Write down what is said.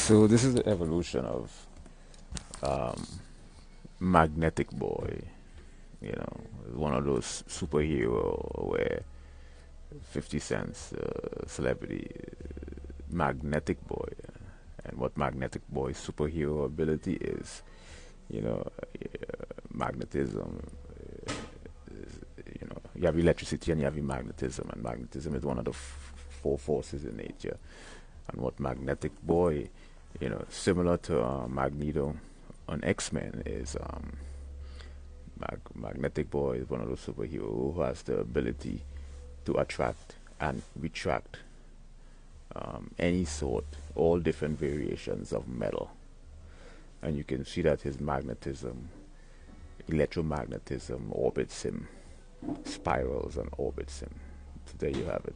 So this is the evolution of Magnetic Boy. You know, one of those superhero where 50 Cent's celebrity, Magnetic Boy, and what Magnetic Boy's superhero ability is, you know, magnetism. You know, you have electricity and you have magnetism, and magnetism is one of the four forces in nature. And what Magnetic Boy, you know, similar to Magneto on X-Men, is Magnetic Boy is one of those superheroes who has the ability to attract and retract any sort, all different variations of metal. And you can see that his magnetism, electromagnetism, orbits him, spirals and orbits him. So there you have it.